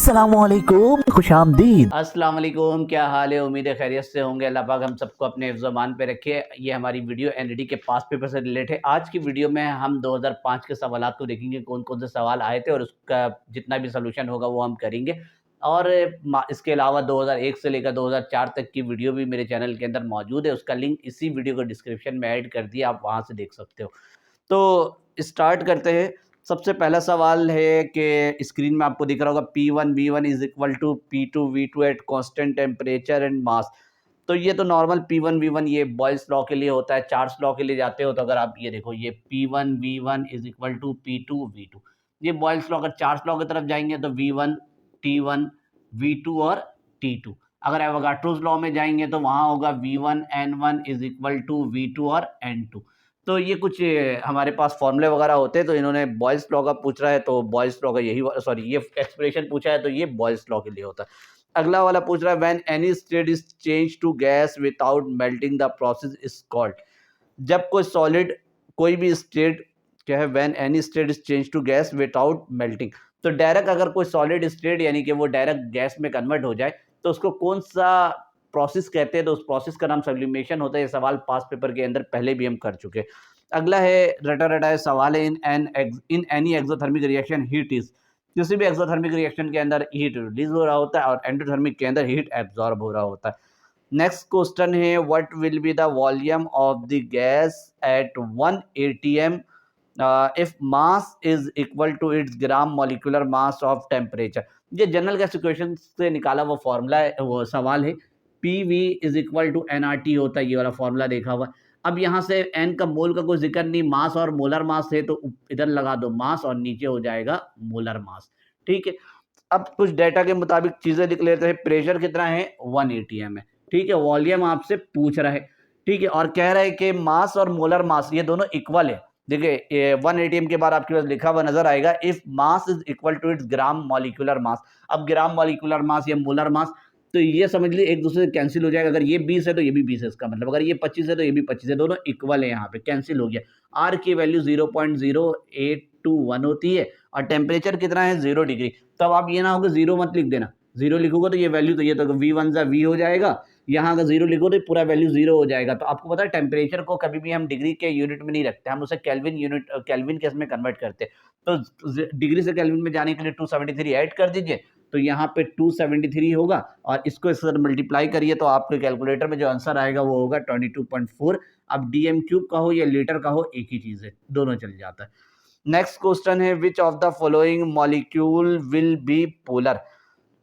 अस्सलामुअलैकुम, खुशामदीद। अस्सलाम वालेकुम, क्या हाल है? उम्मीद है खैरियत से होंगे। अल्लाह पाक हम सबको अपने हिफ्ज़-ओ-अमान पे रखे। ये हमारी वीडियो एनईडी के पास्ट पेपर से रिलेटेड है। आज की वीडियो में हम 2005 के सवालात को देखेंगे, कौन-कौन से सवाल आए थे और उसका जितना भी सॉल्यूशन होगा वो हम करेंगे। और इसके अलावा 2001 से लेकर 2004 तक की वीडियो भी मेरे चैनल के अंदर मौजूद है। उसका लिंक इसी वीडियो को डिस्क्रिप्शन में ऐड कर दिया, आप वहाँ से देख सकते हो। तो स्टार्ट करते हैं। सबसे पहला सवाल है कि स्क्रीन में आपको दिख रहा होगा P1 V1 is equal to P2 V2 at constant temperature and mass. तो ये तो नॉर्मल P1 V1 ये बॉयल्स लॉ के लिए होता है। चार्ल्स लॉ के लिए जाते हो तो अगर आप ये देखो, ये P1 V1 is equal to P2 V2, ये बॉयल्स लॉ। अगर चार्ल्स लॉ की तरफ जाएंगे तो V1 T1 V2 और T2। अगर एवोगाड्रोस लॉ में जाएंगे तो वहाँ होगा V1 N1 is equal to V2 और N2। तो ये कुछ हमारे पास फॉर्मूले वगैरह होते हैं, तो इन्होंने बॉयल्स लॉ का पूछ रहा है तो बॉयल्स लॉ का यही, सॉरी, ये एक्सप्रेशन पूछा है तो ये बॉयल्स लॉ के लिए होता है। अगला वाला पूछ रहा है when any state is change to gas without melting the process is called. जब कोई सॉलिड, कोई भी स्टेट क्या है, when any state is change to gas without melting, तो डायरेक्ट अगर कोई सॉलिड स्टेट यानी कि वो डायरेक्ट गैस में कन्वर्ट हो जाए तो उसको कौन सा प्रोसेस कहते हैं, तो उस प्रोसेस का नाम सब्लिमेशन होता है। ये सवाल पास पेपर के अंदर पहले भी हम कर चुके हैं। अगला है रटा रटाया सवाल है, in any exothermic reaction heat is, किसी भी एक्सोथर्मिक रिएक्शन के अंदर हीट रिलीज हो रहा होता है और एंडोथर्मिक के अंदर हीट एब्जॉर्ब हो रहा होता है। नेक्स्ट क्वेश्चन है what will be the volume of the gas at 1 atm if mass is equal to its gram molecular mass of temperature. ये जनरल गैस इक्वेशन से निकाला वो फॉर्मूला है, वो सवाल है। P V is equal to N R T होता है, ये वाला फॉर्मूला देखा हुआ। अब यहाँ से एन का मोल का कोई जिक्र नहीं, मास और मोलर मास है तो इधर लगा दो मास और नीचे हो जाएगा मोलर मास। ठीक है, अब कुछ डेटा के मुताबिक चीजें लिख लेते हैं। प्रेशर कितना है? 1 atm है। ठीक है, वॉल्यूम आपसे पूछ रहा है। ठीक है, और कह रहा है कि मास और मोलर मास ये दोनों इक्वल है। देखिए 1 atm के बाद आपके पास लिखा हुआ नजर आएगा if mass is equal to its gram molecular mass. अब ग्राम मॉलिक्यूलर मास या मोलर मास, तो ये समझ लीजिए एक दूसरे से कैंसिल हो जाएगा। अगर ये 20 है तो ये भी 20 है, इसका मतलब अगर ये 25 है तो ये भी 25 है, दोनों इक्वल है, यहाँ पे कैंसिल हो गया। आर की वैल्यू 0.0821 होती है और टेम्परेचर कितना है? 0 डिग्री। तब आप ये ना होगा जीरो मत लिख देना, जीरो लिखोगे तो ये वैल्यू, तो ये तो V1 सा V हो जाएगा, यहाँ अगर जीरो लिखो तो पूरा वैल्यू जीरो हो जाएगा। तो आपको पता है टेम्परेचर को कभी भी हम डिग्री के यूनिट में नहीं रखते, हम उसे केल्विन यूनिट, केल्विन के इसमें कन्वर्ट करते हैं। तो डिग्री से केल्विन में जाने के लिए 273 ऐड कर दीजिए, तो यहाँ पे 273 होगा और इसको इससे मल्टीप्लाई करिए तो आपके कैलकुलेटर में जो आंसर आएगा वो होगा 22.4। अब डीएम क्यूब का हो या लीटर का हो, एक ही चीज है, दोनों चल जाता है। नेक्स्ट क्वेश्चन है which of the following molecule will be polar.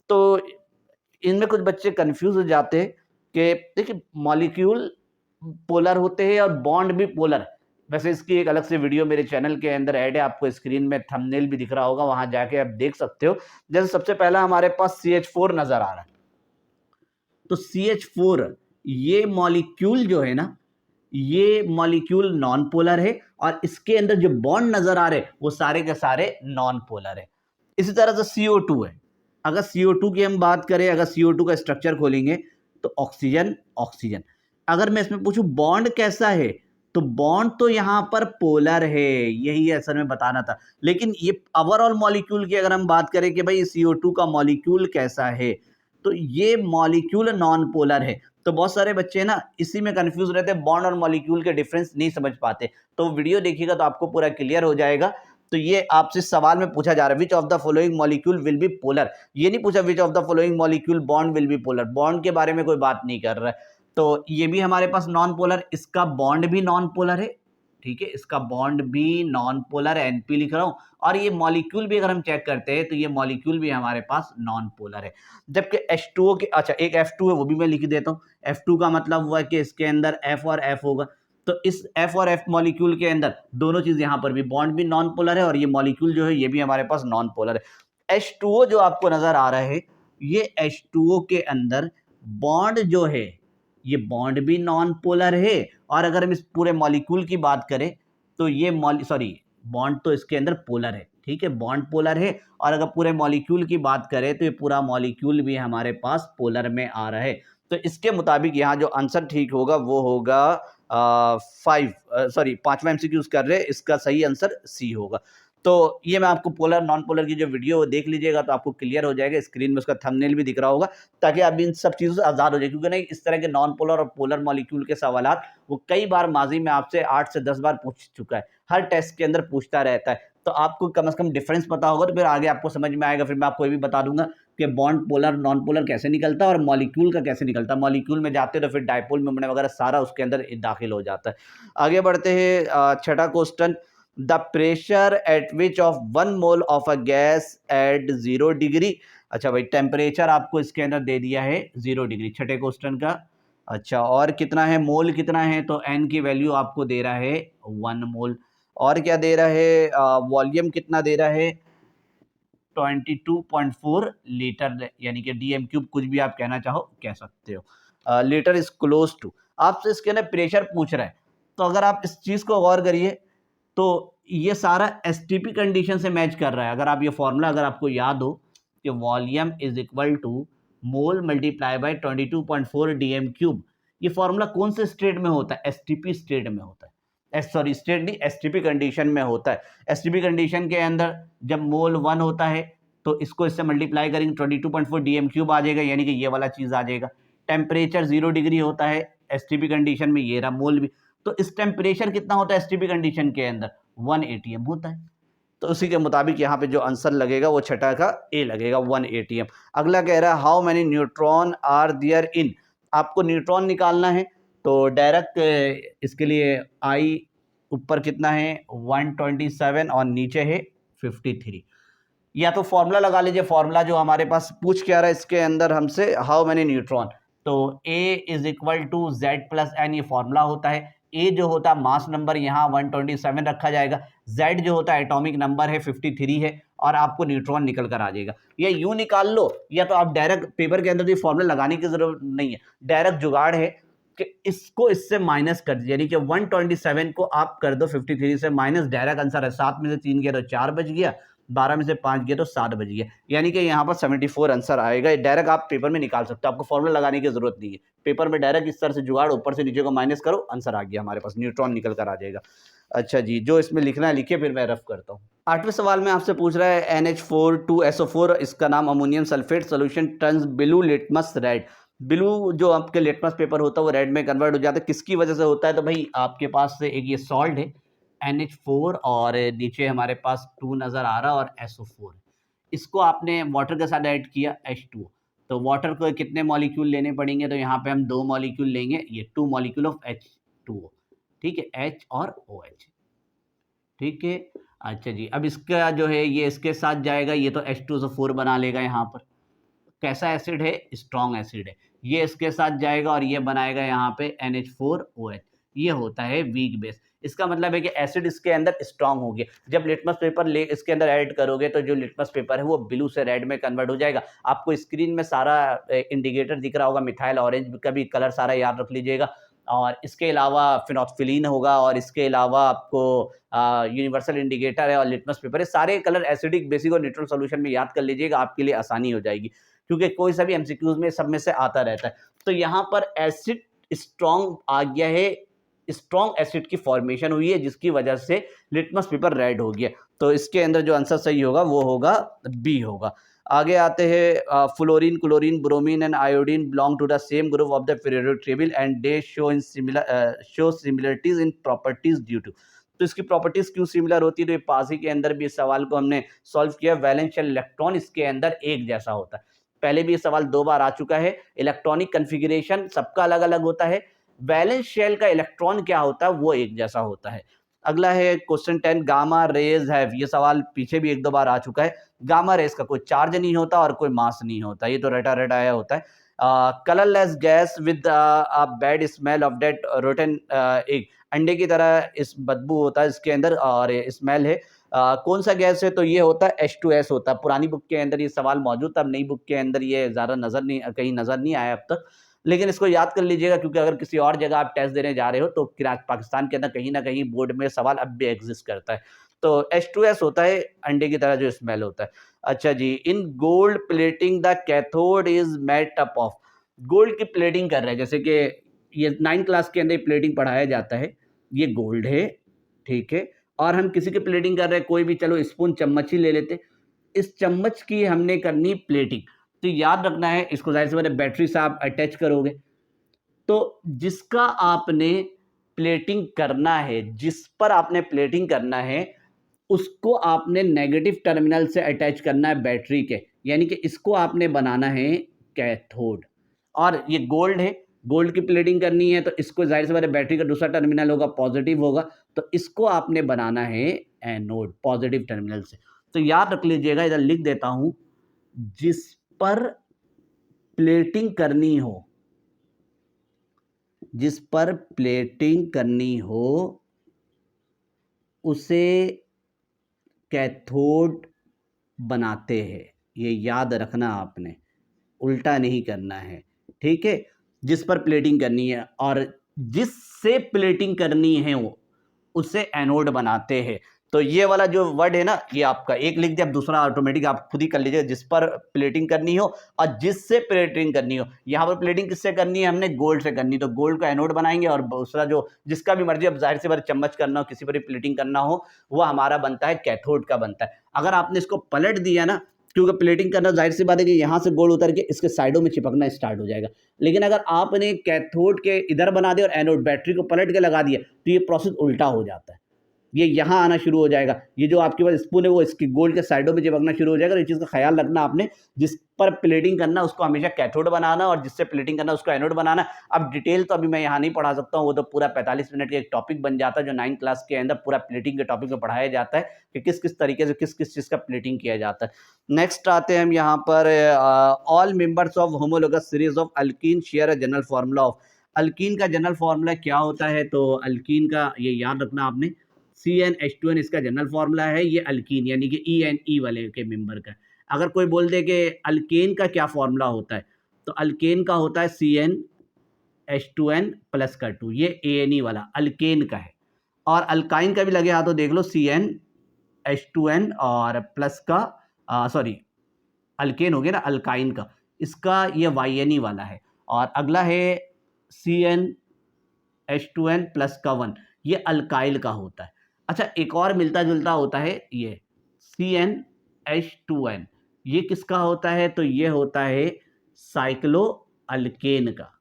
तो इनमें कुछ बच्चे कंफ्यूज हो जाते हैं कि देखिए मॉलिक्यूल पोलर होते हैं और बॉन्ड भी पोलर है। वैसे इसकी एक अलग से वीडियो मेरे चैनल के अंदर ऐड है, आपको स्क्रीन में थंबनेल भी दिख रहा होगा, वहां जाके आप देख सकते हो। जैसे सबसे पहला हमारे पास CH4 नजर आ रहा है, तो CH4 ये मॉलिक्यूल जो है ना, ये मॉलिक्यूल नॉन पोलर है और इसके अंदर जो बॉन्ड नजर आ रहे हैं वो सारे के सारे नॉन पोलर है। इसी तरह से CO2 है। अगर CO2 की हम बात करें, अगर CO2 का स्ट्रक्चर खोलेंगे तो ऑक्सीजन ऑक्सीजन। अगर मैं इसमें पूछूं बॉन्ड कैसा है, तो बॉन्ड तो यहां पर पोलर है, यही असल में बताना था। लेकिन ये ओवरऑल मॉलिक्यूल की अगर हम बात करें कि भाई CO2 का मॉलिक्यूल कैसा है, तो ये मॉलिक्यूल नॉन पोलर है। तो बहुत सारे बच्चे ना इसी में कंफ्यूज रहते हैं, बॉन्ड और मॉलिक्यूल के डिफरेंस नहीं समझ पाते। तो वीडियो देखिएगा तो आपको पूरा क्लियर हो जाएगा। तो ये आपसे सवाल में पूछा जा रहा है which of the following molecule will be polar, ये नहीं पूछा विच of the following molecule bond will be polar. Bond के बारे में कोई बात नहीं कर रहा है। तो ये भी हमारे पास नॉन पोलर, इसका बॉन्ड भी नॉन पोलर है। ठीक है, इसका बॉन्ड भी नॉन पोलर है, NP लिख रहा हूं। और ये मॉलिक्यूल भी अगर हम चेक करते हैं तो ये मॉलिक्यूल भी हमारे पास नॉन पोलर है। जबकि H2O के, अच्छा एक F2 है वो भी मैं लिख देता हूं। F2 का मतलब हुआ कि इसके अंदर F और F होगा, तो इस F और F मॉलिक्यूल के अंदर दोनों चीज, यहां पर भी बॉन्ड भी नॉन पोलर है और ये मॉलिक्यूल जो है ये भी हमारे पास नॉन पोलर है। H2O जो आपको नजर आ रहा है, ये H2O के अंदर बॉन्ड जो है ये बॉन्ड भी नॉन पोलर है। और अगर हम इस पूरे मॉलिक्यूल की बात करें तो ये बॉन्ड तो इसके अंदर पोलर है। ठीक है, बॉन्ड पोलर है। और अगर पूरे मॉलिक्यूल की बात करें तो ये पूरा मॉलिक्यूल भी हमारे पास पोलर में आ रहा है। तो इसके मुताबिक यहाँ जो आंसर ठीक होगा वो होगा 5, सॉरी 5वां MCQ कर रहे हैं, इसका सही आंसर C होगा। तो ये मैं आपको पोलर नॉन पोलर की जो वीडियो वो देख लीजिएगा तो आपको क्लियर हो जाएगा, स्क्रीन में उसका थंबनेल भी दिख रहा होगा, ताकि आप इन सब चीज़ों से आज़ाद हो जाए, क्योंकि नहीं इस तरह के नॉन पोलर और पोलर मॉलिक्यूल के सवालात वो कई बार माजी में आपसे 8 से 10 बार पूछ चुका है, हर टेस्ट के अंदर पूछता रहता है। तो आपको कम से कम डिफरेंस पता होगा तो फिर आगे आपको समझ में आएगा। फिर मैं आपको ये भी बता दूंगा कि बॉन्ड पोलर नॉन पोलर कैसे निकलता है और मॉलिक्यूल का कैसे निकलता है। मॉलिक्यूल में जाते तो फिर डायपोल मोमेंट वगैरह सारा उसके अंदर दाखिल हो जाता है। आगे बढ़ते हैं, छठा question, the pressure at which of 1 mole of a gas at 0 degree. अच्छा भाई, टेम्परेचर आपको इसके अंदर दे दिया है 0 डिग्री, छठे क्वेश्चन का। अच्छा, और कितना है, मोल कितना है, तो एन की वैल्यू आपको दे रहा है 1 मोल। और क्या दे रहा है, वॉल्यूम कितना दे रहा है 22.4 लीटर, यानी कि डीएम क्यूब, कुछ भी आप कहना चाहो कह सकते हो। लीटर इज क्लोज टू, आपसे इसके अंदर प्रेशर पूछ रहा है। तो अगर आप इस चीज को गौर करिए तो ये सारा एसटीपी कंडीशन से मैच कर रहा है। अगर आप ये फॉर्मूला अगर आपको याद हो कि volume is equal to mole multiply by 22.4 DM cube, ये फॉर्मूला कौन से स्टेट में होता है, एसटीपी स्टेट में होता है, सॉरी स्टेट नहीं, एसटीपी कंडीशन में होता है। एसटीपी कंडीशन के अंदर जब मोल 1 होता है तो इसको इससे मल्टीप्लाई करेंगे 22.4 डीएम क्यूब आ जाएगा, यानी कि ये वाला चीज आ जाएगा। टेम्परेचर 0 डिग्री होता है एसटीपी कंडीशन में, ये रहा मोल भी। तो इस टेम्परेचर कितना होता है एसटीपी कंडीशन के अंदर, 1 एटीएम होता है। तो उसी के मुताबिक यहाँ पे जो आंसर लगेगा वो छठा का ए लगेगा, 1 एटीएम। अगला कह रहा है how many neutron are there in, आपको न्यूट्रॉन निकालना है। तो डायरेक्ट इसके लिए आई ऊपर कितना है 127 और नीचे है 53। या तो फॉर्मूला लगा लीजिए, फॉर्मूला जो हमारे पास पूछ के आ रहा है इसके अंदर हमसे, हाउ मेनी न्यूट्रॉन, तो A is equal to Z plus N, ये फॉर्मूला होता है। A जो होता है मास नंबर यहाँ 127 रखा जाएगा, Z जो होता है एटॉमिक नंबर है 53 है, और आपको न्यूट्रॉन निकल कर आ जाएगा। या यूं निकाल लो, या तो आप डायरेक्ट पेपर के अंदर ये फॉर्मूला लगाने की जरूरत नहीं है, डायरेक्ट जुगाड़ है कि इसको इससे माइनस कर दीजिए, यानी कि 127 को आप कर दो 53 से माइनस, डायरेक्ट आंसर है 7 में से 3 गया तो 4 बच गया, 12 में से 5 गया तो 7 बच गया, यानी कि यहाँ पर 74 आंसर आएगा। डायरेक्ट आप पेपर में निकाल सकते हो, आपको फॉर्मूला लगाने की जरूरत नहीं है। पेपर में डायरेक्ट इस तरह से जुगाड़, ऊपर से नीचे को माइनस करो, आंसर आ गया हमारे पास, न्यूट्रॉन निकल कर आ जाएगा। अच्छा जी, जो इसमें लिखना है लिखिए, फिर मैं रफ करता हूँ। 8वें सवाल में आपसे पूछ रहा है NH4 इसका नाम ammonium sulphate solution turns blue litmus red. Blue जो आपके लिटमस पेपर होता है वो रेड में कन्वर्ट हो जाता है, किसकी वजह से होता है, तो भाई आपके पास से एक ये सॉल्ट है NH4 और नीचे हमारे पास 2 नज़र आ रहा और SO4, इसको आपने वाटर के साथ ऐड किया H2O। तो वाटर को कितने मॉलिक्यूल लेने पड़ेंगे, तो यहाँ पे हम 2 मॉलिक्यूल लेंगे, ये 2 मॉलिक्यूल ऑफ H2O, ठीक है, H और OH, ठीक है। अच्छा जी, अब इसका जो है ये इसके साथ जाएगा, ये तो H2SO4 बना लेगा यहाँ पर, कैसा एसिड है, स्ट्रॉन्ग एसिड है। ये इसके साथ जाएगा और ये बनाएगा यहाँ पे NH4OH, ये होता है वीक बेस। इसका मतलब है कि एसिड इसके अंदर स्ट्रॉन्ग हो गया। जब लिटमस पेपर ले इसके अंदर ऐड करोगे तो जो लिटमस पेपर है वो ब्लू से रेड में कन्वर्ट हो जाएगा। आपको स्क्रीन में सारा इंडिकेटर दिख रहा होगा, मिथाइल ऑरेंज का भी कलर सारा याद रख लीजिएगा। और इसके अलावा फिनोल्फिलीन होगा, और इसके अलावा आपको यूनिवर्सल इंडिकेटर है और लिटमस पेपर है, सारे कलर एसिडिक, बेसिक और न्यूट्रल सॉल्यूशन में याद कर लीजिएगा, आपके लिए आसानी हो जाएगी, क्योंकि कोई सा भी एमसीक्यूज में सब में से आता रहता है। तो यहाँ पर एसिड स्ट्रॉन्ग आ गया है, स्ट्रॉन्ग एसिड की फॉर्मेशन हुई है, जिसकी वजह से लिटमस पेपर रेड हो गया। तो इसके अंदर जो आंसर सही होगा वो होगा बी होगा। आगे आते हैं, fluorine, chlorine, bromine and iodine belong to the same group of the periodic table and they show similarities in properties due to. तो इसकी प्रॉपर्टीज क्यों सिमिलर होती है, तो ये पास ही के अंदर भी इस सवाल को हमने सॉल्व किया। वैलेंस इलेक्ट्रॉन इसके अंदर एक जैसा होता है, पहले भी ये सवाल 2 बार आ चुका है। इलेक्ट्रॉनिक कन्फिगरेशन सबका अलग अलग होता है, वैलेंस शेल का इलेक्ट्रॉन क्या होता है वो एक जैसा होता है। अगला है क्वेश्चन 10, गामा रेज हैव, ये सवाल पीछे भी 1-2 बार आ चुका है। गामा रेज का कोई चार्ज नहीं होता और कोई मास नहीं होता, ये तो रटा रटाया होता है। Colourless gas with a bad smell of that rotten egg, अंडे की तरह इस बदबू होता है इसके अंदर और स्मेल है। कौन सा गैस है, तो ये होता है H2S होता है। पुरानी बुक के अंदर ये सवाल मौजूद था, अब नई बुक के अंदर ये ज़्यादा नज़र नहीं, कहीं नज़र नहीं आया अब तक, लेकिन इसको याद कर लीजिएगा, क्योंकि अगर किसी और जगह आप टेस्ट देने जा रहे हो तो पाकिस्तान के अंदर कहीं ना कहीं बोर्ड में सवाल अब भी एग्जिस्ट करता है। तो H2S होता है अंडे की तरह जो स्मेल होता है। अच्छा जी, in gold plating the cathode is made up of, gold की प्लेटिंग कर रहे हैं, जैसे कि ये 9 क्लास के अंदर प्लेटिंग पढ़ाया जाता है, ये गोल्ड है, ठीक है, और हम किसी की प्लेटिंग कर रहे हैं, कोई भी, चलो स्पून चम्मच ही ले लेते, इस चम्मच की हमने करनी प्लेटिंग। तो याद रखना है इसको, जाहिर सी बात है बैटरी से आप अटैच करोगे, तो जिसका आपने प्लेटिंग करना है, जिस पर आपने प्लेटिंग करना है, उसको आपने नेगेटिव टर्मिनल से अटैच करना है बैटरी के, यानी कि इसको आपने बनाना है कैथोड। और ये गोल्ड है, गोल्ड की प्लेटिंग करनी है, तो इसको जाहिर सी बात है बैटरी का दूसरा टर्मिनल होगा पॉजिटिव होगा, तो इसको आपने बनाना है एनोड पॉजिटिव टर्मिनल से। तो याद रख लीजिएगा, इधर लिख देता हूं, जिस पर प्लेटिंग करनी हो, जिस पर प्लेटिंग करनी हो उसे कैथोड बनाते हैं। ये याद रखना आपने, उल्टा नहीं करना है, ठीक है। जिस पर प्लेटिंग करनी है और जिससे प्लेटिंग करनी है वो, उसे एनोड बनाते हैं। तो ये वाला जो वर्ड है ना, ये आपका एक लिख दिया, अब दूसरा ऑटोमेटिक आप खुद ही कर लीजिए, जिस पर प्लेटिंग करनी हो और जिससे प्लेटिंग करनी हो। यहाँ पर प्लेटिंग किससे करनी है, हमने गोल्ड से करनी, तो गोल्ड का एनोड बनाएंगे, और दूसरा जो जिसका भी मर्जी, अब जाहिर से बार चम्मच करना हो, किसी पर भी प्लेटिंग करना हो, वो हमारा बनता है कैथोड का बनता है। अगर आपने इसको पलट दिया ना, क्योंकि प्लेटिंग करना जाहिर सी बात है कि यहाँ से गोल्ड उतर के इसके साइडों में चिपकना स्टार्ट हो जाएगा, लेकिन अगर आपने कैथोड के इधर बना दिया और एनोड बैटरी को पलट के लगा दिया, तो ये प्रोसेस उल्टा हो जाता है, ये यहाँ आना शुरू हो जाएगा। ये जो आपके पास स्पून है वो इसकी गोल्ड के साइडों में चिपकना शुरू हो जाएगा। ये चीज़ का ख्याल रखना आपने, जिस पर प्लेटिंग करना उसको हमेशा कैथोड बनाना, और जिससे प्लेटिंग करना उसको एनोड बनाना। अब डिटेल तो अभी मैं यहाँ नहीं पढ़ा सकता हूँ, वो तो पूरा 45 मिनट का एक टॉपिक बन जाता है, जो 9th क्लास के अंदर पूरा प्लेटिंग के टॉपिक में पढ़ाया जाता है कि किस किस तरीके से किस किस चीज़ का प्लेटिंग किया जाता है। नेक्स्ट आते हैं हम यहाँ पर, all members of homologous series of alkyne share a general formula of. Alkyne का जनरल फार्मूला क्या होता है, तो अल्कीन का ये याद रखना आपने, CnH2n इसका जनरल फार्मूला है, ये अल्कीन यानी कि ENE वाले के मेंबर का। अगर कोई बोल दे कि अल्केन का क्या फार्मूला होता है, तो अल्केन का होता है CnH2n प्लस का 2, ये ANE वाला अल्केन का है। और अल्काइन का भी लगे हाथों देख लो, CnH2n और प्लस का, सॉरी अल्केन हो गया ना, अल्काइन का, इसका ये YNE वाला है। और अगला है CnH2n प्लस का 1, ये अल्काइल का होता है। अच्छा, एक और मिलता जुलता होता है, ये CnH2n, ये किसका होता है, तो ये होता है साइक्लो अल्केन का।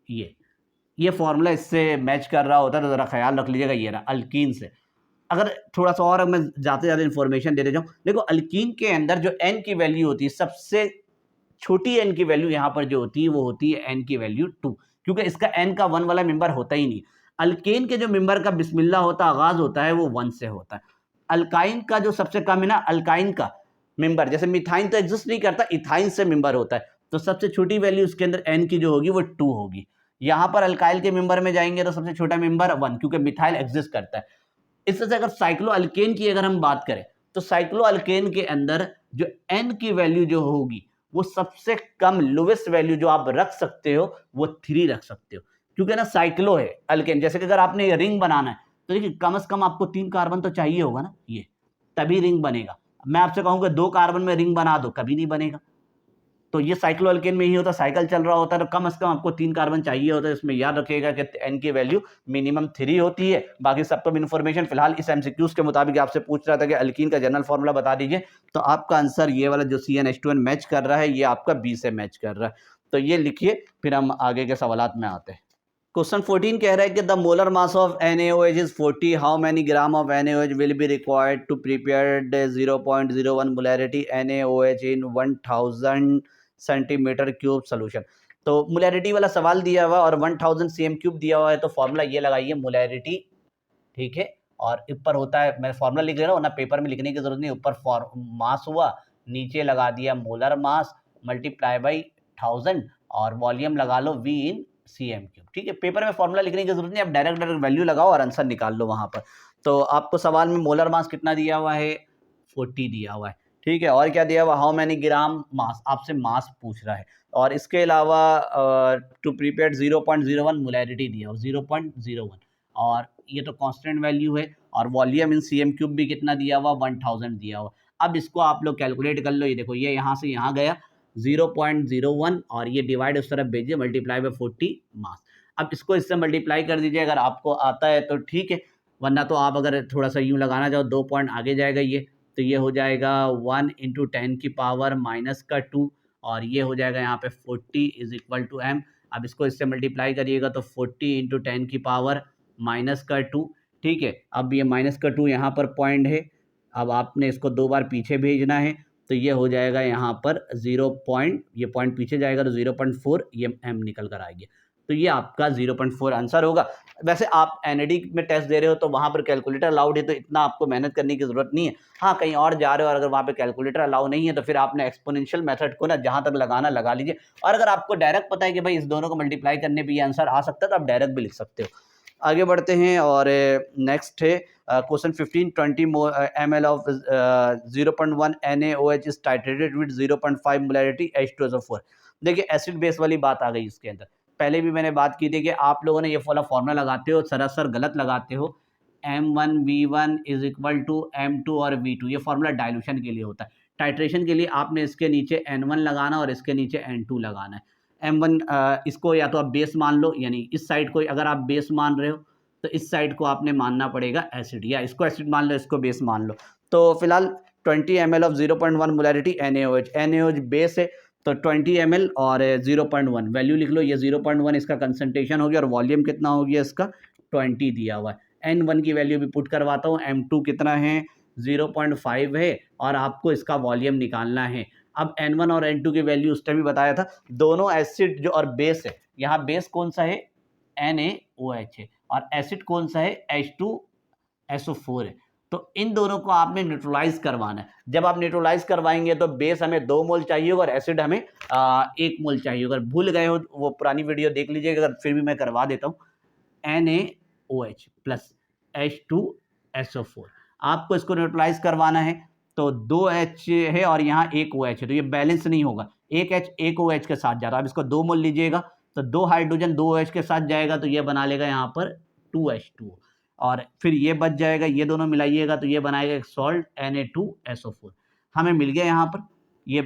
ये फॉर्मूला इससे मैच कर रहा होता है, तो ज़रा ख्याल रख लीजिएगा, ये रहा अल्कीन से। अगर थोड़ा सा और मैं जाते जाते इन्फॉर्मेशन दे जाऊँ, देखो अल्कीन के अंदर जो n की वैल्यू होती है, सबसे छोटी n की वैल्यू यहाँ पर जो होती है वो होती है n की वैल्यू 2, क्योंकि इसका n का 1 वाला मेंबर होता ही नहीं। अल्केन के जो मेंबर का बिस्मिल्लाह होता आगाज होता है वो 1 से होता है। अल्काइन का जो सबसे कम है ना, अल्काइन का मेंबर, जैसे मिथाइन तो एग्जिस्ट नहीं करता, इथाइन से मेंबर होता है, तो सबसे छोटी वैल्यू उसके अंदर n की जो होगी वो 2 होगी। यहाँ पर अल्काइल के मेंबर में जाएंगे तो सबसे छोटा मेंबर 1, क्योंकि मिथाइल एग्जिस्ट करता है। इस तरह से अगर साइक्लो अल्केन की अगर हम बात करें, तो साइक्लो अल्केन के अंदर जो n की वैल्यू जो होगी, वो सबसे कम लोवेस्ट वैल्यू जो आप रख सकते हो वो 3 रख सकते हो, क्योंकि ना साइक्लो है अल्केन। जैसे कि अगर आपने ये रिंग बनाना है, तो देखिए कम से कम आपको 3 कार्बन तो चाहिए होगा ना, ये तभी रिंग बनेगा। मैं आपसे कहूंगा 2 कार्बन में रिंग बना दो, कभी नहीं बनेगा। तो ये साइक्लो अल्केन में ही होता, साइकिल चल रहा होता है, तो कम से कम आपको 3 कार्बन चाहिए होता है। इसमें याद रखिएगा कि n की वैल्यू मिनिमम 3 होती है। बाकी सब तो इन्फॉर्मेशन फिलहाल इस MCQs के मुताबिक आपसे पूछ रहा था कि अल्कीन का जनरल फार्मूला बता दीजिए, तो आपका आंसर ये वाला जो CnH2n मैच कर रहा है, ये आपका B से मैच कर रहा है। तो ये लिखिए, फिर हम आगे के सवालात में आते हैं। क्वेश्चन 14 कह रहा है कि the molar mass of NaOH is 40, how many gram of NaOH will be required to prepare 0.01 molarity NaOH in 1000 centimetre cube solution. तो मोलैरिटी वाला सवाल दिया हुआ और 1000 cm क्यूब दिया हुआ है, तो फॉर्मूला ये लगाइए मोलैरिटी, ठीक है। और ऊपर होता है, मैं फॉर्मूला लिख रहा हूँ ना, पेपर में लिखने की जरूरत नहीं, ऊपर मास हुआ, नीचे लगा दिया मोलर मास मल्टीप्लाई बाई 1000 और वॉल्यूम लगा लो V इन cm क्यूब, ठीक है। पेपर में फॉर्मूला लिखने की जरूरत नहीं, आप डायरेक्ट वैल्यू लगाओ और आंसर निकाल लो वहां पर। तो आपको सवाल में मोलर मास कितना दिया हुआ है, 40 दिया हुआ है, ठीक है। और क्या दिया हुआ, हाउ मैनी ग्राम मास, आपसे मास पूछ रहा है। और इसके अलावा टू प्रिपेयर 0.01 मोलैरिटी दिया हो, 0.01, और ये तो कांस्टेंट वैल्यू है। और वॉल्यूम इन cm क्यूब भी कितना दिया हुआ, 1000 दिया हुआ। अब इसको आप लोग कैलकुलेट कर लो, ये देखो ये यहाँ से यहाँ गया 0.01, और ये डिवाइड उस तरफ भेजिए, मल्टीप्लाई बाय 40 मास। अब इसको इससे मल्टीप्लाई कर दीजिए, अगर आपको आता है तो ठीक है, वरना तो आप अगर थोड़ा सा यूँ लगाना चाहो 2 पॉइंट आगे जाएगा ये, तो ये हो जाएगा 1 × 10 की पावर -2 और ये हो जाएगा यहाँ पे 40 = m। अब इसको इससे मल्टीप्लाई करिएगा तो 40 × 10 की पावर -2, ठीक है। अब ये -2 यहाँ पर पॉइंट है, अब आपने इसको 2 बार पीछे भेजना है, तो ये हो जाएगा यहाँ पर 0 पॉइंट, ये पॉइंट पीछे जाएगा तो 0.4 ये m निकल कर आएगी। तो ये आपका 0.4 आंसर होगा। वैसे आप एनएडी में टेस्ट दे रहे हो तो वहाँ पर कैलकुलेटर अलाउड है, तो इतना आपको मेहनत करने की ज़रूरत नहीं है। हाँ, कहीं और जा रहे हो और अगर वहाँ पे कैलकुलेटर अलाउ नहीं है तो फिर आपने एक्सपोनेंशियल मेथड को ना जहाँ तक लगाना लगा लीजिए। और अगर आपको डायरेक्ट पता है कि भाई इस दोनों को मल्टीप्लाई करने पे ये आंसर आ सकता है तो आप डायरेक्ट भी लिख सकते हो। आगे बढ़ते हैं और नेक्स्ट है question 15, 20 ml of 0.1 NaOH is titrated with 0.5 molarity H2SO4। देखिए एसिड बेस वाली बात आ गई इसके अंदर। पहले भी मैंने बात की थी कि आप लोगों ने ये वाला फॉर्मूला लगाते हो, सरासर गलत लगाते हो। M1V1 = M2 और V2, ये फॉर्मूला डाइल्यूशन के लिए होता है। टाइट्रेशन के लिए आपने इसके नीचे N1 लगाना और इसके नीचे N2 लगाना है। M1 इसको या तो आप बेस मान लो, यानी इस साइड को अगर आप बेस मान रहे हो तो इस साइड को आपने मानना पड़ेगा एसिड, या इसको एसिड मान लो, इसको बेस मान लो। तो फिलहाल 20 ml of 0.1 molarity NaOH base है, तो 20 ml और 0.1 वैल्यू लिख लो। ये 0.1 इसका कंसंट्रेशन हो गया और वॉल्यूम कितना हो गया इसका 20 दिया हुआ है। N1 की वैल्यू भी पुट करवाता हूँ। M2 कितना है 0.5 है और आपको इसका वॉल्यूम निकालना है। अब N1 और N2 की वैल्यू उस टाइम भी बताया था। दोनों एसिड जो और बेस है, यहाँ बेस कौन सा है NaOH है और एसिड कौन सा है H2SO4 है। तो इन दोनों को आपने न्यूट्रलाइज करवाना है। जब आप न्यूट्रलाइज करवाएंगे तो बेस हमें 2 मोल चाहिए होगा और एसिड हमें 1 मोल चाहिए होगा। भूल गए हो वो पुरानी वीडियो देख लीजिएगा, अगर फिर भी मैं करवा देता हूँ। NaOH प्लस H2SO4 आपको इसको न्यूट्रलाइज करवाना है, तो 2H है और यहाँ 1 OH है, तो ये बैलेंस नहीं होगा। 1H 1 OH के साथ जा रहा है। अब इसको 2 मोल लीजिएगा तो 2 हाइड्रोजन 2 OH के साथ जाएगा, तो ये बना लेगा यहाँ पर 2H2 और फिर ये बच जाएगा, ये दोनों मिलाइएगा तो ये बनाएगा एक सॉल्ट Na2SO4। हमें मिल गया यहाँ पर ये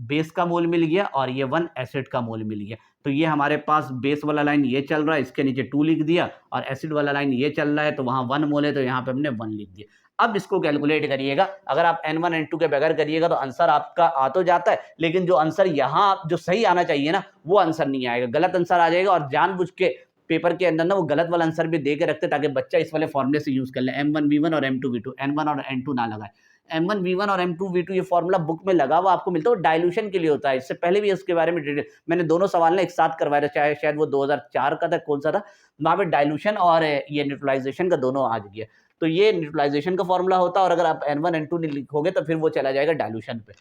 बेस का मोल मिल गया और ये 1 एसिड का मोल मिल गया। तो ये हमारे पास बेस वाला लाइन ये चल रहा है, इसके नीचे 2 लिख दिया और एसिड वाला लाइन ये चल रहा है, तो वहाँ 1 मोल है तो यहाँ पे हमने 1 लिख दिया। अब इसको कैलकुलेट करिएगा। अगर आप N1 N2 के बगैर करिएगा तो आंसर आपका आ तो जाता है, लेकिन जो आंसर यहाँ जो सही आना चाहिए ना वो आंसर नहीं आएगा, गलत आंसर आ जाएगा। और जानबूझ के पेपर के अंदर ना वो गलत वाला आंसर भी दे के रखते ताकि बच्चा इस वाले फॉर्मूले से यूज कर ले, M1V1 और M2V2, N1 और N2 ना लगाए। M1V1 और M2V2 ये फॉर्मूला बुक में लगा हुआ आपको मिलता है, वो डाइल्यूशन के लिए होता है। इससे पहले भी इसके बारे में डिटेल मैंने दोनों सवाल ना एक साथ करवाया था, चाहे शायद वो 2004 का था, कौन सा था, वहाँ पे डाइल्यूशन और ये न्यूट्रलाइजेशन का दोनों आ गया। तो ये न्यूट्रलाइजेशन का फॉर्मूला होता है और अगर आप N1 N2 नहीं लिखोगे तो फिर वो चला जाएगा डाइल्यूशन पे।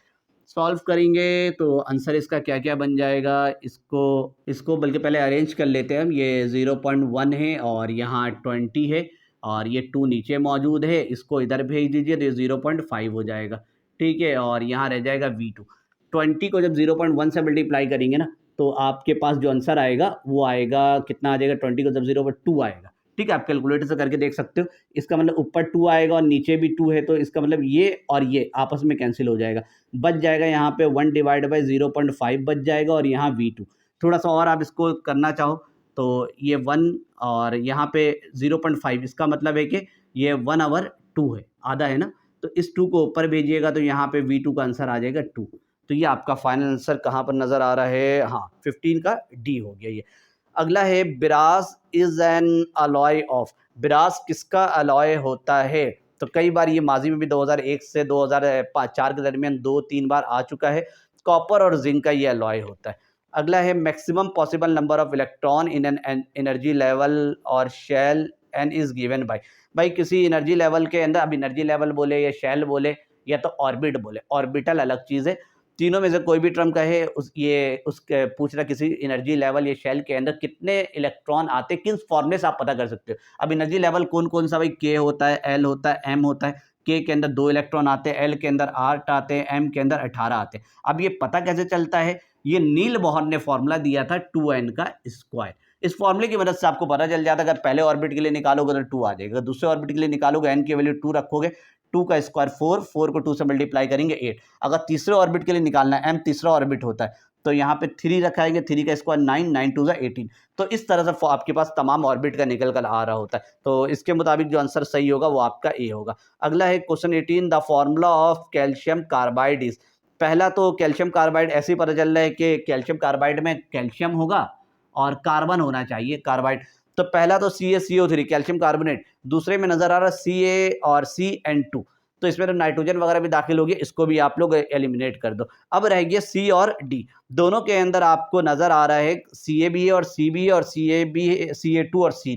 सॉल्व करेंगे तो आंसर इसका क्या-क्या बन जाएगा, इसको बल्कि पहले अरेंज कर लेते हैं हम। ये 0.1 है और यहाँ 20 है और ये 2 नीचे मौजूद है, इसको इधर भेज दीजिए तो ये 0.5 हो जाएगा, ठीक है। और यहाँ रह जाएगा V2। 20 को जब 0.1 से मल्टीप्लाई करेंगे ना तो आपके पास जो आंसर आएगा वो आएगा कितना आ जाएगा, 20 को जब 0.2 आएगा, ठीक है। आप कैलकुलेटर से करके देख सकते हो। इसका मतलब ऊपर 2 आएगा और नीचे भी 2 है, तो इसका मतलब ये और ये आपस में कैंसिल हो जाएगा। बच जाएगा यहाँ पे 1/0.5 बच जाएगा और यहाँ V2। थोड़ा सा और आप इसको करना चाहो तो ये 1 और यहाँ पे 0.5, इसका मतलब है कि ये 1/2 है, आधा है ना, तो इस 2 को ऊपर भेजिएगा तो यहाँ पे V2 का आंसर आ जाएगा 2। तो ये आपका फाइनल आंसर कहाँ पर नज़र आ रहा है, हाँ 15 का D हो गया ये। अगला है बिरास इज एन अलॉय ऑफ। बिरास किसका अलॉय होता है? तो कई बार ये माजी में भी 2001 से 2004 के दरमियान 2-3 बार आ चुका है। कॉपर और जिंक का ये अलॉय होता है। अगला है maximum possible number of electron in n energy level और shell n is given by. भाई किसी एनर्जी लेवल के अंदर, अब एनर्जी लेवल बोले या शेल बोले या तो ऑर्बिट बोले, ऑर्बिटल अलग चीज़ है, तीनों में से कोई भी टर्म कहे उसके पूछ रहा किसी एनर्जी लेवल या शेल के अंदर कितने इलेक्ट्रॉन आते हैं, किस फॉर्मूले से आप पता कर सकते हो। अब एनर्जी लेवल कौन कौन सा, भाई K होता है, L होता है, M होता है। K के अंदर 2 इलेक्ट्रॉन आते हैं, L के अंदर 8 आते हैं, M के अंदर 18 आते हैं। अब ये पता कैसे चलता है, ये नील बोहर ने फॉर्मूला दिया था 2n का स्क्वायर। इस फॉर्मूले की मदद से आपको पता चल जाता है, अगर पहले ऑर्बिट के लिए निकालोगे तो 2 आ जाएगा, दूसरे ऑर्बिट के लिए निकालोगे n की वैल्यू 2 रखोगे, 2 का स्क्वायर 4, 4 को 2 से मल्टीप्लाई करेंगे 8। अगर तीसरे ऑर्बिट के लिए निकालना है, m तीसरा ऑर्बिट होता है, तो यहाँ पे 3 रखाएंगे, 3 का स्क्वायर 9, 9 2 18। तो इस तरह से आपके पास तमाम ऑर्बिट का निकल कर आ रहा होता है। तो इसके मुताबिक जो आंसर सही होगा वो आपका ए होगा। अगला है question 18, the formula of calcium carbide is. पहला तो कैल्शियम कार्बाइड ऐसे ही पता चल रहा है कि कैल्शियम कार्बाइड में कैल्शियम होगा और कार्बन होना चाहिए, कार्बाइड। तो पहला तो CaCO3 कैल्शियम कार्बोनेट, दूसरे में नजर आ रहा है Ca और CN2, तो इसमें तो नाइट्रोजन वगैरह भी दाखिल होगी, इसको भी आप लोग एलिमिनेट कर दो। अब रह गया C और D, दोनों के अंदर आपको नजर आ रहा है Ca भी है और C भी है और Ca भी है, Ca2 और C।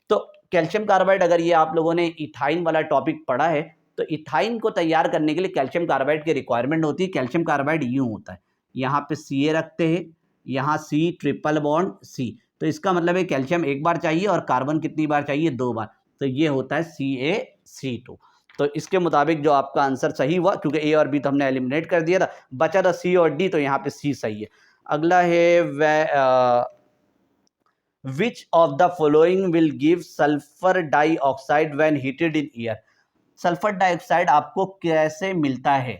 तो कैल्शियम कार्बाइड, अगर ये आप लोगों ने इथाइन वाला टॉपिक पढ़ा है तो इथाइन को तैयार करने के लिए कैल्शियम कार्बाइड की रिक्वायरमेंट होती है। कैल्शियम कार्बाइड यूं होता है, यहाँ पे Ca रखते हैं, यहाँ C ट्रिपल बॉन्ड C, तो इसका मतलब है कैल्शियम एक बार चाहिए और कार्बन कितनी बार चाहिए, 2 बार, तो ये होता है CaC2। तो इसके मुताबिक जो आपका आंसर सही हुआ, क्योंकि ए और बी तो हमने एलिमिनेट कर दिया था, बचा था C और D, तो यहाँ पे C सही है। अगला है which of the following will give sulfur dioxide when heated in air। Sulphur dioxide आपको कैसे मिलता है?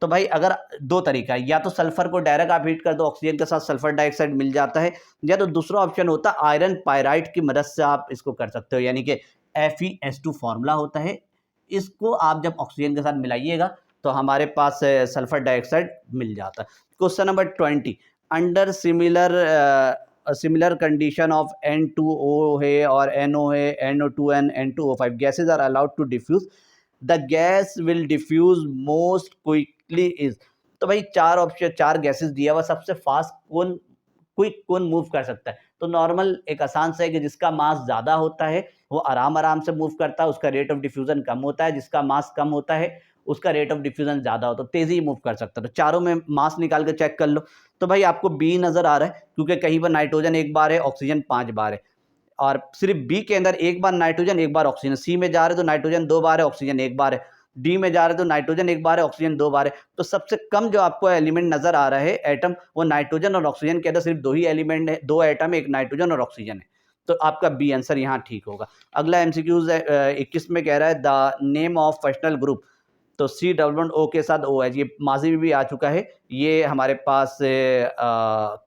तो भाई अगर दो तरीका है, या तो सल्फर को डायरेक्ट आप हीट कर दो, ऑक्सीजन के साथ सल्फर डाइऑक्साइड मिल जाता है, या तो दूसरा ऑप्शन होता है आयरन पायराइट की मदद से आप इसको कर सकते हो, यानी कि FeS2 फॉर्मूला होता है, इसको आप जब ऑक्सीजन के साथ मिलाइएगा तो हमारे पास सल्फर डाइऑक्साइड मिल जाता है। Question number 20, under similar condition of N2O है और NO है, NO2 and N2O5 gases are allowed to diffuse, the gas will diffuse most quickly is. तो भाई चार ऑप्शन, 4 गैसेस दिया हुआ, सबसे फास्ट कौन मूव कर सकता है? तो नॉर्मल एक आसान सा है कि जिसका मास ज़्यादा होता है वो आराम से मूव करता है, उसका रेट ऑफ डिफ्यूजन कम होता है, जिसका मास कम होता है उसका रेट ऑफ डिफ्यूजन ज़्यादा होता है, तो तेज़ी मूव कर सकता है। तो चारों में मास निकाल के चेक कर लो। तो भाई आपको बी नज़र आ रहा है, क्योंकि कहीं पर नाइट्रोजन 1 बार है, ऑक्सीजन 5 बार है, और सिर्फ बी के अंदर 1 बार नाइट्रोजन 1 बार ऑक्सीजन। सी में जा रहे तो नाइट्रोजन 2 बार है, ऑक्सीजन 1 बार है। डी में जा रहे तो नाइट्रोजन 1 बार है, ऑक्सीजन 2 बार है। तो सबसे कम जो आपको एलिमेंट नजर आ रहा है एटम, वो नाइट्रोजन और ऑक्सीजन के अंदर सिर्फ 2 ही एलिमेंट है, 2 एटम है, एक नाइट्रोजन और ऑक्सीजन है। तो आपका बी आंसर यहाँ ठीक होगा। अगला एमसीक्यूज 21 में कह रहा है the name of functional group, तो C डबल बॉन्ड O के साथ O है, ये माजी में भी आ चुका है, ये हमारे पास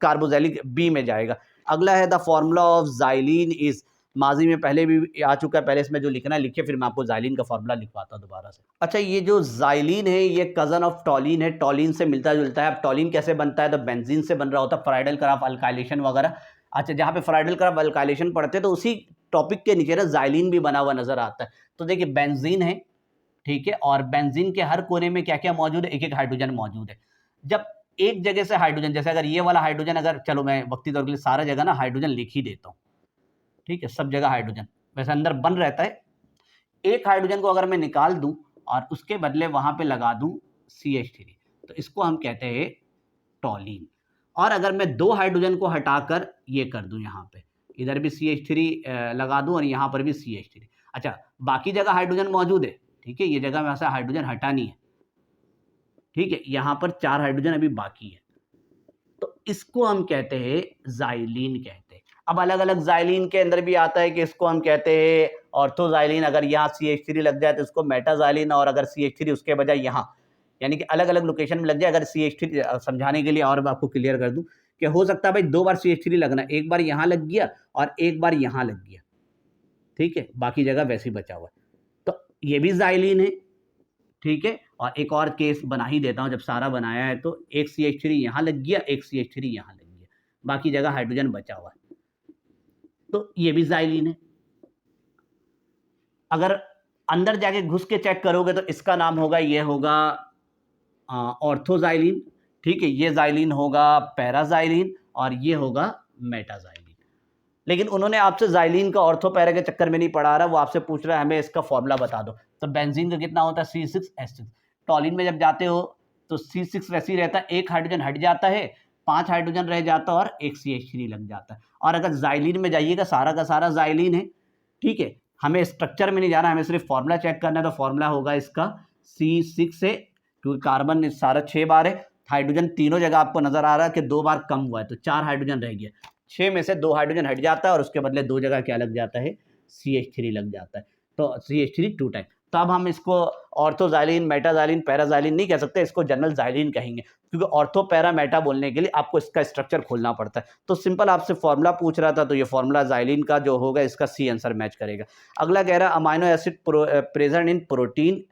कार्बोक्सिलिक बी में जाएगा। अगला है the formula of xylene is, माजी में पहले भी आ चुका है, पहले इसमें जो लिखना है लिखिए, फिर मैं आपको जाइलिन का फॉर्मूला लिखवाता हूँ दोबारा से। अच्छा, ये जो जाइलिन है ये कजन ऑफ टॉलिन है, टॉलिन से मिलता जुलता है। अब टॉलिन कैसे बनता है? तो बेंजीन से बन रहा होता है, फ्राइडल क्रॉफ अल्काइलेशन वगैरह। अच्छा, जहाँ पे फ्राइडल क्रॉफ अल्काइलेशन पढ़ते हैं तो उसी टॉपिक के नीचे ना जाइलिन भी बना हुआ नजर आता है। तो देखिए बेंजीन है, ठीक है, और बेंजीन के हर कोने में क्या क्या मौजूद है? एक एक हाइड्रोजन मौजूद है। जब एक जगह से हाइड्रोजन, जैसे अगर ये वाला हाइड्रोजन, अगर चलो मैं वक्ती तौर के लिए सारा जगह ना हाइड्रोजन लिख ही देता हूँ, ठीक है, सब जगह हाइड्रोजन वैसे अंदर बन रहता है। एक हाइड्रोजन को अगर मैं निकाल दूं और उसके बदले वहां पे लगा दूं CH3, तो इसको हम कहते हैं टॉलिन। और अगर मैं 2 हाइड्रोजन को हटाकर ये कर दूं, यहाँ पे इधर भी CH3 लगा दूं और यहाँ पर भी CH3, अच्छा बाकी जगह हाइड्रोजन मौजूद है, ठीक है, ये जगह में ऐसा हाइड्रोजन हटानी है, ठीक है, यहाँ पर 4 हाइड्रोजन अभी बाकी है, तो इसको हम कहते हैं जाइलिन कहते हैं। अब अलग अलग जाइलिन के अंदर भी आता है कि इसको हम कहते हैं ऑर्थोजाइलिन, अगर यहाँ CH3 लग जाए तो इसको मेटाजाइलिन, और अगर CH3 उसके बजाय यहाँ, यानी कि अलग अलग लोकेशन में लग जाए। अगर CH3 समझाने के लिए और आपको क्लियर कर दूं कि हो सकता है भाई 2 बार CH3 लगना, एक बार यहाँ लग गया और एक बार यहाँ लग गया, ठीक है, बाकी जगह वैसे ही बचा हुआ है, तो ये भी जाइलिन है, ठीक है। और एक और केस बना ही देता हूं, जब सारा बनाया है तो एक CH3 यहाँ लग गया, एक CH3 यहाँ लग गया, बाकी जगह हाइड्रोजन बचा हुआ है, तो ये भी जाइलिन है। अगर अंदर जाके घुस के चेक करोगे तो इसका नाम होगा, ये होगा ऑर्थोजाइलिन, ठीक है, ये जाइलिन होगा पैराजाइलिन और ये होगा मेटाजाइलिन। लेकिन उन्होंने आपसे जाइलिन का ऑर्थो पैरा के चक्कर में नहीं पढ़ा रहा, वो आपसे पूछ रहा है हमें इसका फॉर्मूला बता दो। तो बेंजीन का कितना होता है? C6H6। टॉलिन में जब जाते हो तो C6 वैसे ही रहता है, एक हाइड्रोजन हट जाता है, 5 हाइड्रोजन रह जाता है और एक CH3 लग जाता है। और अगर जाइलिन में जाइएगा, सारा का सारा जाइलिन है, ठीक है, हमें स्ट्रक्चर में नहीं जाना, हमें सिर्फ फॉर्मूला चेक करना है। तो फॉर्मूला होगा इसका C6 है, क्योंकि कार्बन सारा 6 बार है, हाइड्रोजन तीनों जगह आपको नजर आ रहा है कि 2 बार कम हुआ है, तो 4 हाइड्रोजन रह गया, 6 में से 2 हाइड्रोजन हट जाता है और उसके बदले 2 जगह क्या लग जाता है? CH3 लग जाता है। तो CH3 2 टाइम। तो अब हम इसको ऑर्थोजाइलिन, मेटाजाइलिन, पैराजाइलिन नहीं कह सकते, इसको जनरल जाइलिन कहेंगे, क्योंकि ऑर्थो पैरा मेटा बोलने के लिए आपको इसका स्ट्रक्चर खोलना पड़ता है। तो सिंपल आपसे फॉर्मूला पूछ रहा था, तो ये फॉर्मूला जाइलिन का जो होगा इसका सी आंसर मैच करेगा। अगला कह रहा है amino acid present in protein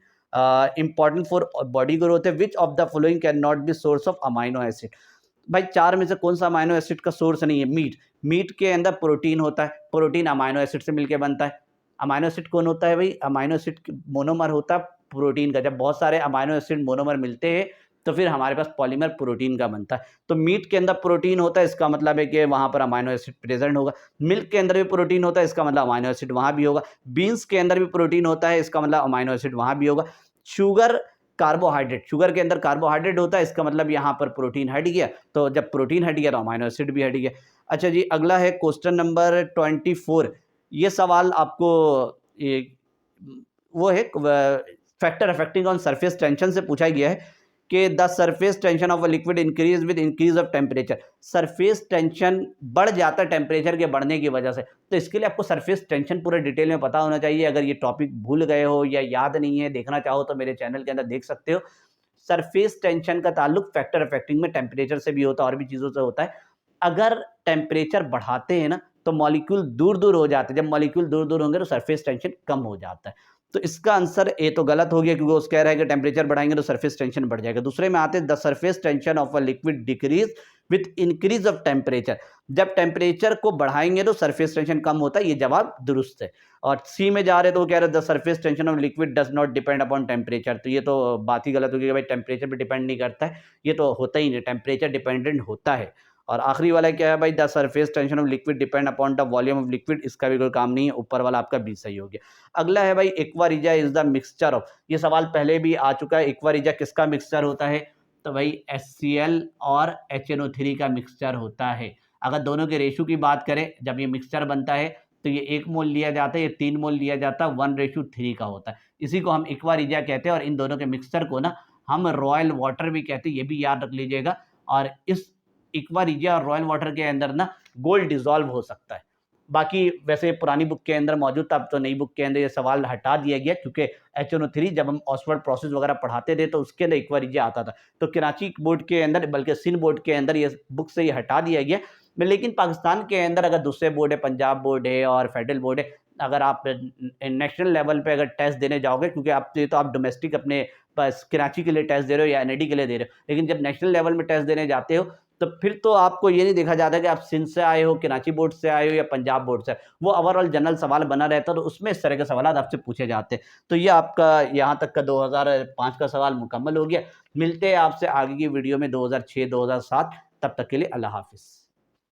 important for body growth है, which of the following can not be source of amino acid. भाई चार में से कौन सा अमाइनो एसिड का सोर्स नहीं है? मीट। मीट के अंदर प्रोटीन होता है, प्रोटीन अमाइनो एसिड से मिलकर बनता है। अमाइनो एसिड कौन होता है भाई? अमाइनो एसिड मोनोमर होता है प्रोटीन का। जब बहुत सारे अमाइनो एसिड मोनोमर मिलते हैं तो फिर हमारे पास पॉलीमर प्रोटीन का बनता है। तो मीट के अंदर प्रोटीन होता है, इसका मतलब है कि वहाँ पर अमाइनो एसिड प्रेजेंट होगा। मिल्क के अंदर भी प्रोटीन होता है, इसका मतलब अमाइनो एसिड वहाँ भी होगा। बीन्स के अंदर भी प्रोटीन होता है, इसका मतलब अमाइनो एसिड वहाँ भी होगा। शुगर कार्बोहाइड्रेट, शुगर के अंदर कार्बोहाइड्रेट होता है, इसका मतलब यहाँ पर प्रोटीन हट गया, तो जब प्रोटीन हट गया तो अमाइनो एसिड भी हट गया। अच्छा जी, अगला है क्वेश्चन नंबर 24। ये सवाल आपको ये वो है factor affecting on surface tension से पूछा गया है कि the surface tension of a liquid increase with increase of temperature. Surface tension बढ़ जाता है टेम्परेचर के बढ़ने की वजह से। तो इसके लिए आपको सरफेस टेंशन पूरे डिटेल में पता होना चाहिए। अगर ये टॉपिक भूल गए हो या याद नहीं है, देखना चाहो तो मेरे चैनल के अंदर देख सकते हो। सरफेस टेंशन का ताल्लुक फैक्टर अफेक्टिंग में टेम्परेचर से भी होता है और भी चीज़ों से होता है। अगर टेम्परेचर बढ़ाते हैं ना तो मॉलिक्यूल दूर दूर हो जाते हैं। जब मॉलिक्यूल दूर दूर होंगे तो सरफेस टेंशन कम हो जाता है। तो इसका आंसर ए तो गलत हो गया, क्योंकि उस कह रहा है कि टेम्परेचर बढ़ाएंगे तो सरफेस टेंशन बढ़ जाएगा। दूसरे में आते हैं the surface tension of a liquid decrease with increase of temperature. जब टेम्परेचर को बढ़ाएंगे तो सरफेस टेंशन कम होता है। ये जवाब दुरुस्त है। और सी में जा रहे तो वो कह रहे the surface tension of liquid does not depend upon temperature. तो ये तो बात ही गलत होगी कि भाई टेम्परेचर पे डिपेंड नहीं करता है, ये तो होता ही नहीं, टेम्परेचर डिपेंडेंट होता है। और आखिरी वाला क्या है भाई? The surface tension of liquid depend upon the volume of liquid. इसका भी कोई काम नहीं है, ऊपर वाला आपका बी सही हो गया। अगला है भाई aqua regia is the mixture of. ये सवाल पहले भी आ चुका है। एक्वा रिजा किसका मिक्सचर होता है? तो भाई HCl और HNO3 का मिक्सचर होता है। अगर दोनों के रेशो की बात करें, जब ये मिक्सचर बनता है तो ये 1 मोल लिया जाता है, ये 3 मोल लिया जाता है, 1:3 का होता है। इसी को हम एक्वा रिजा कहते हैं। और इन दोनों के मिक्सचर को ना हम रॉयल वाटर भी कहते हैं, ये भी याद रख लीजिएगा। और इस एक्वा रिजा और रॉयल वाटर के अंदर ना गोल्ड डिसॉल्व हो सकता है। बाकी वैसे पुरानी बुक के अंदर मौजूद था, अब तो नई बुक के अंदर ये सवाल हटा दिया गया, क्योंकि HNO3 जब हम ऑक्सफोर्ड प्रोसेस वगैरह पढ़ाते थे तो उसके अंदर एक्वा रिजा आता था। तो कराची बोर्ड के अंदर, बल्कि सिंध बोर्ड के अंदर ये बुक से ये हटा दिया गया। लेकिन पाकिस्तान के अंदर अगर दूसरे बोर्ड है, पंजाब बोर्ड है और फेडरल बोर्ड है, अगर आप नेशनल लेवल पे अगर टेस्ट देने जाओगे, क्योंकि आप ये तो आप डोमेस्टिक अपने बस कराची के लिए टेस्ट दे रहे हो या NID के लिए दे रहे हो, लेकिन जब नेशनल लेवल में टेस्ट देने जाते हो तो फिर तो आपको ये नहीं देखा जाता कि आप सिंध से आए हो, कराची बोर्ड से आए हो या पंजाब बोर्ड से। वो ओवरऑल जनरल सवाल बना रहता है, तो उसमें इस तरह के सवाल आपसे पूछे जाते हैं। तो ये आपका यहाँ तक का 2005 का सवाल मुकम्मल हो गया। मिलते हैं आपसे आगे की वीडियो में 2006 2007। तब तक के लिए अल्लाह हाफिज़।